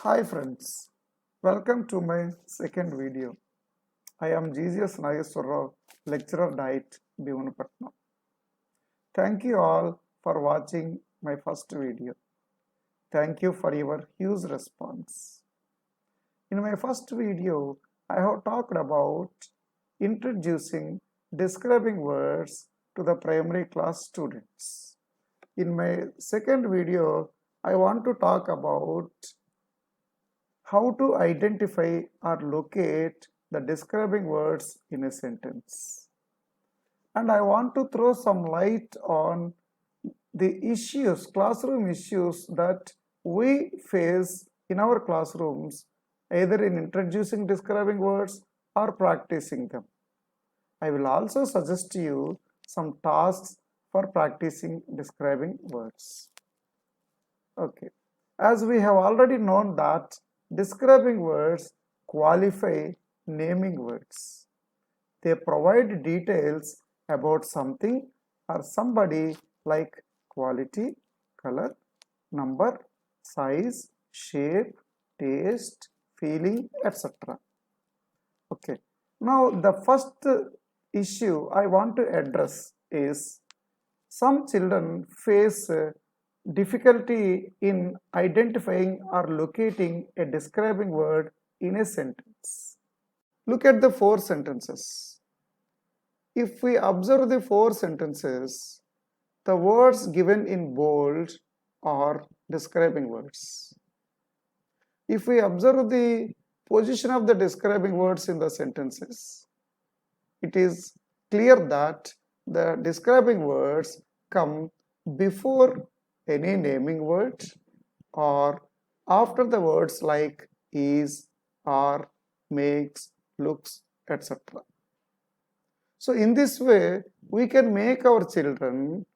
Hi friends, welcome to my second video. I am GGS Nageswara, lecturer diet, Bhivanapatnam. Thank you all for watching my first video. Thank you for your huge response. In my first video, I have talked about introducing describing words to the primary class students. In my second video, I want to talk about how to identify or locate the describing words in a sentence. And I want to throw some light on the issues, classroom issues that we face in our classrooms, either in introducing describing words or practicing them. I will also suggest to you some tasks for practicing describing words. Okay. As we have already known that describing words qualify naming words. They provide details about something or somebody like quality, color, number, size, shape, taste, feeling, etc. Okay. Now the first issue I want to address is some children face difficulty in identifying or locating a describing word in a sentence. Look at the four sentences. If we observe the four sentences, the words given in bold are describing words. If we observe the position of the describing words in the sentences, it is clear that the describing words come before any naming word or after the words like is, are, makes, looks, etc. So in this way, we can make our children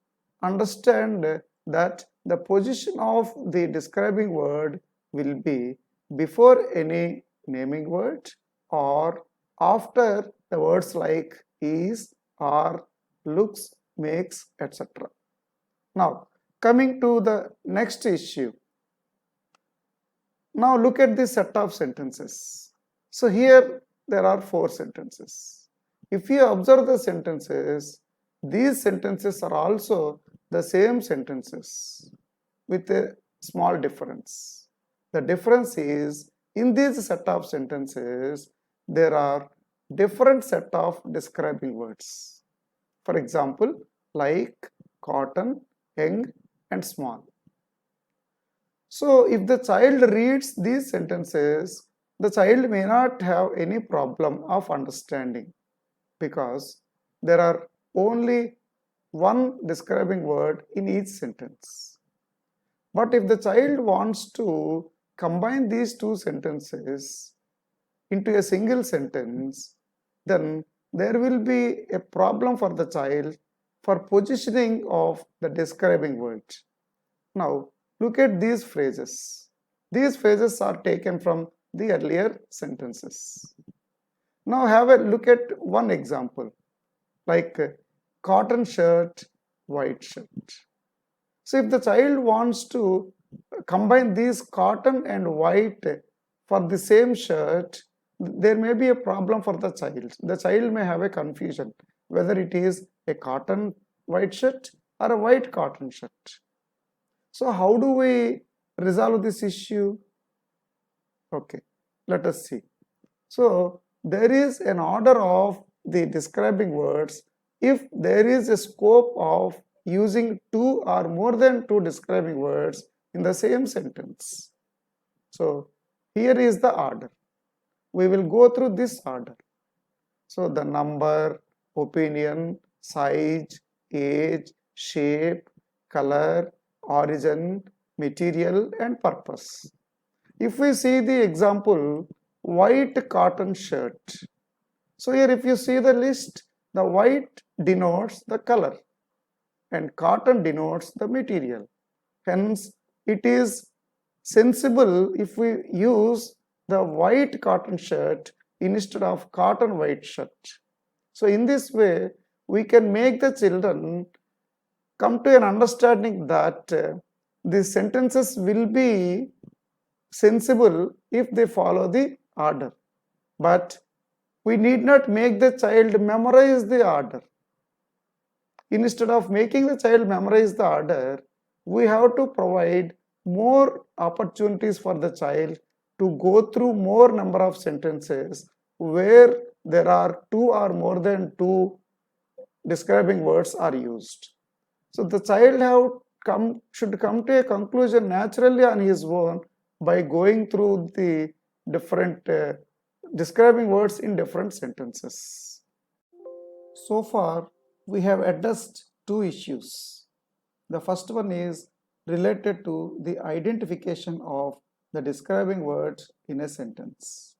understand that the position of the describing word will be before any naming word or after the words like is, are, looks, makes, etc. Now, coming to the next issue. Now look at this set of sentences. So here there are four sentences. If you observe the sentences, these sentences are also the same sentences with a small difference. The difference is in this set of sentences, there are different set of describing words. For example, like, cotton, young, and small. So if the child reads these sentences, the child may not have any problem of understanding because there are only one describing word in each sentence. But if the child wants to combine these two sentences into a single sentence, then there will be a problem for the child for positioning of the describing word. Now, look at these phrases. These phrases are taken from the earlier sentences. Now have a look at one example like cotton shirt, white shirt. So if the child wants to combine these cotton and white for the same shirt, there may be a problem for the child. The child may have a confusion whether it is a cotton white shirt or a white cotton shirt. So how do we resolve this issue? Okay, let us see. So there is an order of the describing words if there is a scope of using two or more than two describing words in the same sentence. So here is the order. We will go through this order. So the number, opinion, size, age, shape, color, origin, material, and purpose. If we see the example, white cotton shirt. So here if you see the list, the white denotes the color and cotton denotes the material. Hence, it is sensible if we use the white cotton shirt instead of cotton white shirt. So in this way, we can make the children come to an understanding that the sentences will be sensible if they follow the order. But we need not make the child memorize the order. Instead of making the child memorize the order, we have to provide more opportunities for the child to go through more number of sentences where there are two or more than two describing words are used. So the child should come to a conclusion naturally on his own by going through the different describing words in different sentences. So far, we have addressed two issues. The first one is related to the identification of the describing words in a sentence.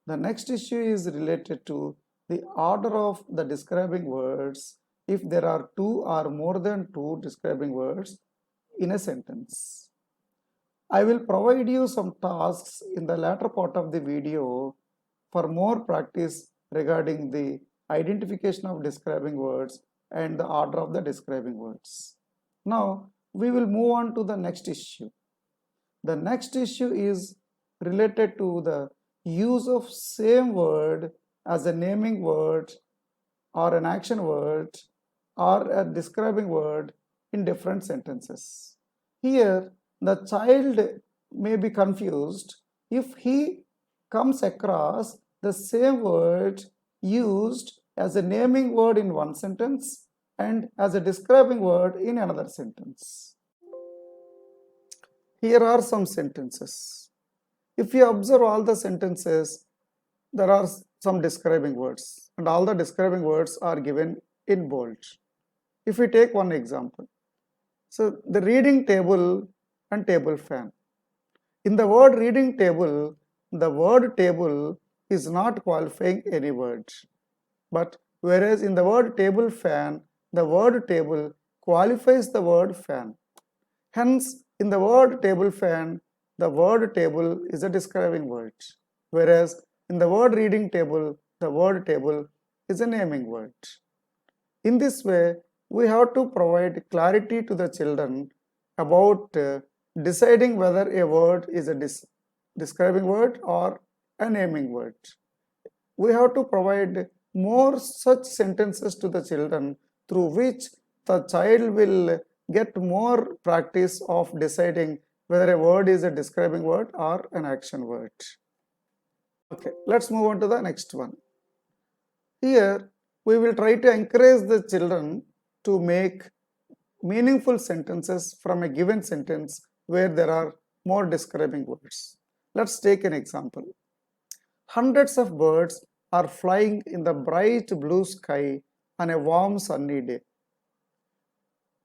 The next issue is related to the order of the describing words if there are two or more than two describing words in a sentence. I will provide you some tasks in the latter part of the video for more practice regarding the identification of describing words and the order of the describing words. Now, we will move on to the next issue. The next issue is related to the use of same word as a naming word or an action word or a describing word in different sentences. Here, the child may be confused if he comes across the same word used as a naming word in one sentence and as a describing word in another sentence. Here are some sentences. If you observe all the sentences, there are some describing words and all the describing words are given in bold. If we take one example, so the reading table and table fan. In the word reading table, the word table is not qualifying any word. But whereas in the word table fan, the word table qualifies the word fan. Hence, in the word table fan, the word table is a describing word. Whereas in the word reading table, the word table is a naming word. In this way, we have to provide clarity to the children about deciding whether a word is a describing word or a naming word. We have to provide more such sentences to the children through which the child will get more practice of deciding whether a word is a describing word or an action word. Okay, let's move on to the next one. Here, we will try to encourage the children to make meaningful sentences from a given sentence where there are more describing words. Let's take an example. Hundreds of birds are flying in the bright blue sky on a warm sunny day.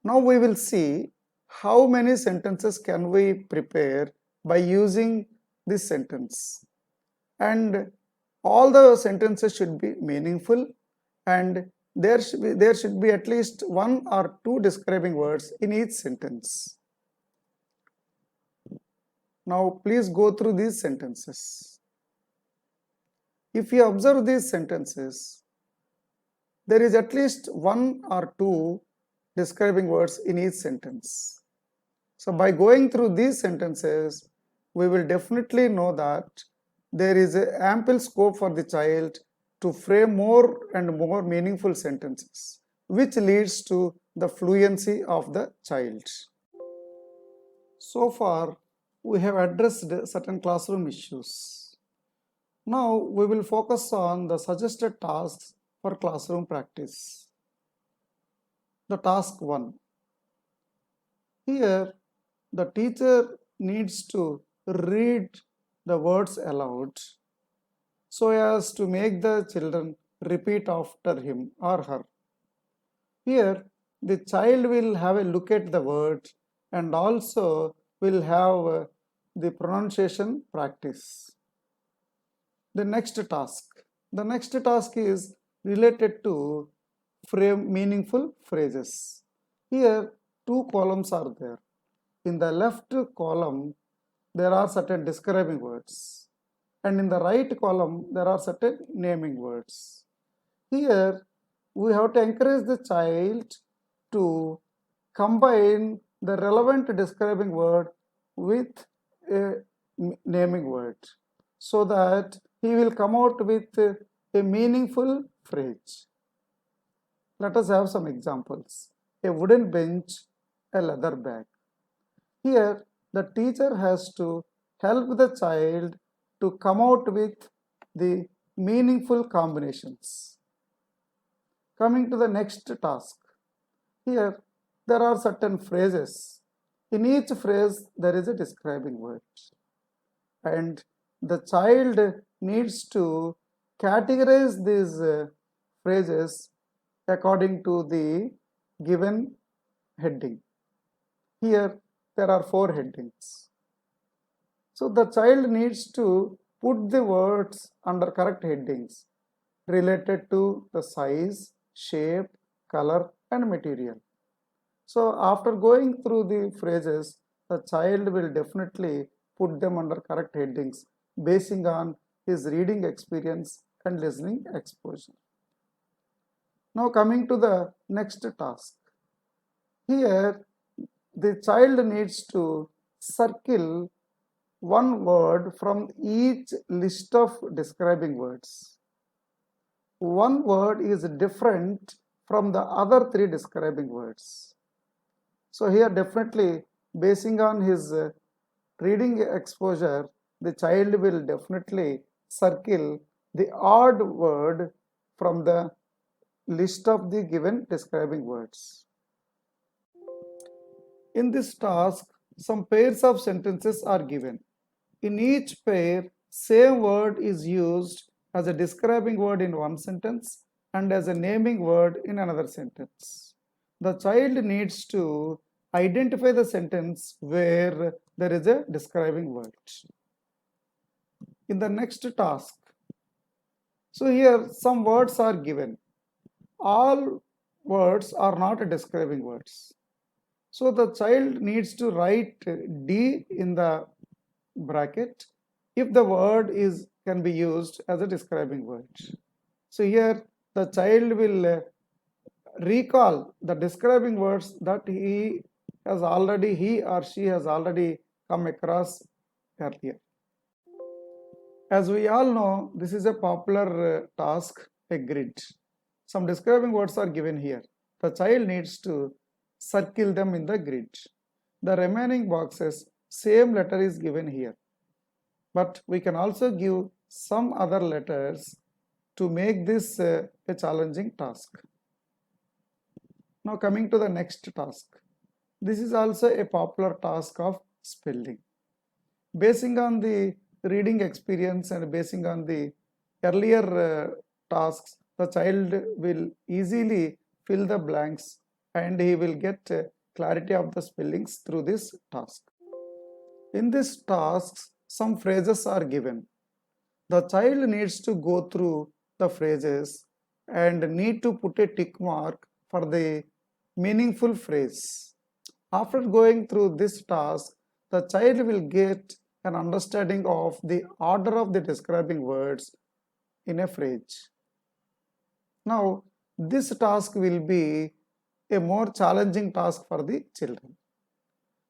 Now we will see how many sentences can we prepare by using this sentence. And all the sentences should be meaningful and there should be at least one or two describing words in each sentence. Now please go through these sentences. If you observe these sentences, there is at least one or two describing words in each sentence. So by going through these sentences, we will definitely know that there is an ample scope for the child to frame more and more meaningful sentences, which leads to the fluency of the child. So far, we have addressed certain classroom issues. Now, we will focus on the suggested tasks for classroom practice. The task 1. Here, the teacher needs to read the words aloud so as to make the children repeat after him or her. Here, the child will have a look at the word and also will have the pronunciation practice. The next task is related to frame meaningful phrases. Here, two columns are there. In the left column, there are certain describing words. And in the right column, there are certain naming words. Here, we have to encourage the child to combine the relevant describing word with a naming word so that he will come out with a meaningful phrase. Let us have some examples. A wooden bench, a leather bag. Here, the teacher has to help the child to come out with the meaningful combinations. Coming to the next task. Here, there are certain phrases. In each phrase, there is a describing word. And the child needs to categorize these phrases according to the given heading. Here, there are 4 headings. So the child needs to put the words under correct headings related to the size, shape, color and material. So after going through the phrases, the child will definitely put them under correct headings basing on his reading experience and listening exposure. Now coming to the next task. Here the child needs to circle one word from each list of describing words. One word is different from the other 3 describing words. So here definitely basing on his reading exposure, the child will definitely circle the odd word from the list of the given describing words. In this task, some pairs of sentences are given. In each pair, same word is used as a describing word in one sentence and as a naming word in another sentence. The child needs to identify the sentence where there is a describing word. In the next task, so here some words are given. All words are not describing words. So the child needs to write D in the bracket if the word can be used as a describing word. So here the child will recall the describing words that he or she has already come across earlier. As we all know, this is a popular task, a grid. Some describing words are given here. The child needs to circle them in the grid. The remaining boxes, same letter is given here. But we can also give some other letters to make this a challenging task. Now coming to the next task. This is also a popular task of spelling. Basing on the reading experience and basing on the earlier tasks, the child will easily fill the blanks and he will get clarity of the spellings through this task. In this task, some phrases are given. The child needs to go through the phrases and need to put a tick mark for the meaningful phrase. After going through this task, the child will get an understanding of the order of the describing words in a phrase. Now, this task will be a more challenging task for the children.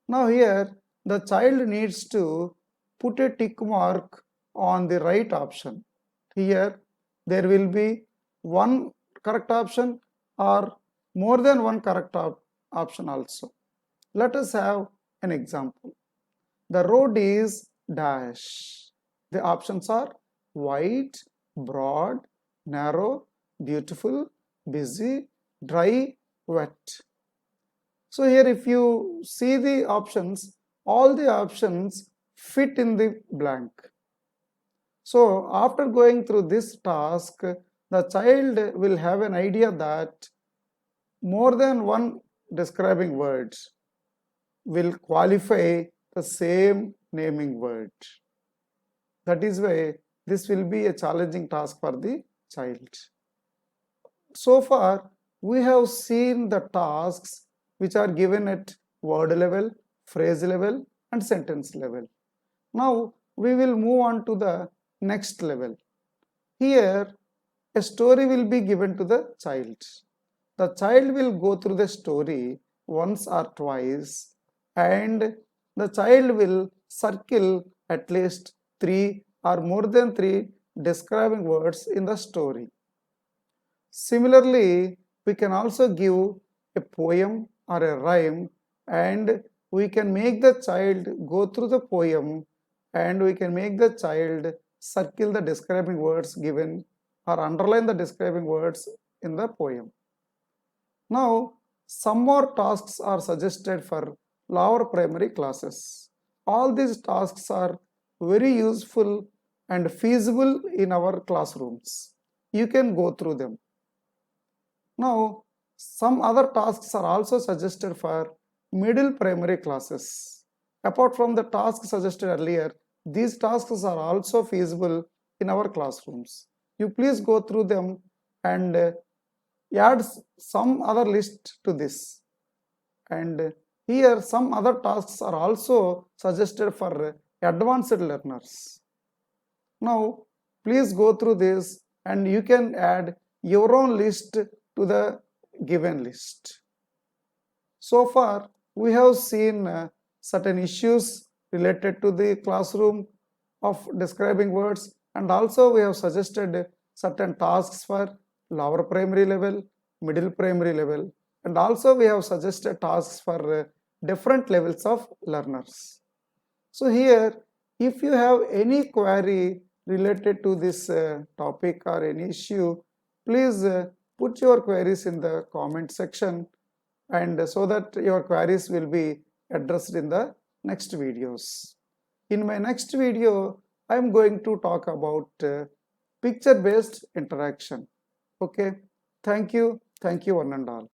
Now here, the child needs to put a tick mark on the right option. Here, there will be one correct option or more than one correct option also. Let us have an example. The road is dash. The options are wide, broad, narrow, beautiful, busy, dry, wet. So here if you see the options, all the options fit in the blank. So after going through this task, the child will have an idea that more than one describing words will qualify the same naming word. That is why this will be a challenging task for the child. So far, we have seen the tasks which are given at word level, phrase level and sentence level. Now, we will move on to the next level. Here, a story will be given to the child. The child will go through the story once or twice and the child will circle at least 3 or more than 3 describing words in the story. Similarly, we can also give a poem or a rhyme, and we can make the child go through the poem, and we can make the child circle the describing words given or underline the describing words in the poem. Now, some more tasks are suggested for lower primary classes. All these tasks are very useful and feasible in our classrooms. You can go through them. Now, some other tasks are also suggested for middle primary classes. Apart from the tasks suggested earlier, these tasks are also feasible in our classrooms. You please go through them and add some other list to this. And here some other tasks are also suggested for advanced learners. Now, please go through this and you can add your own list to the given list. So far, we have seen certain issues related to the classroom of describing words, and also we have suggested certain tasks for lower primary level, middle primary level, and also we have suggested tasks for different levels of learners. So here, if you have any query related to this topic or any issue, please put your queries in the comment section, and so that your queries will be addressed in the next videos. In my next video, I am going to talk about picture based interaction. Okay, thank you one and all.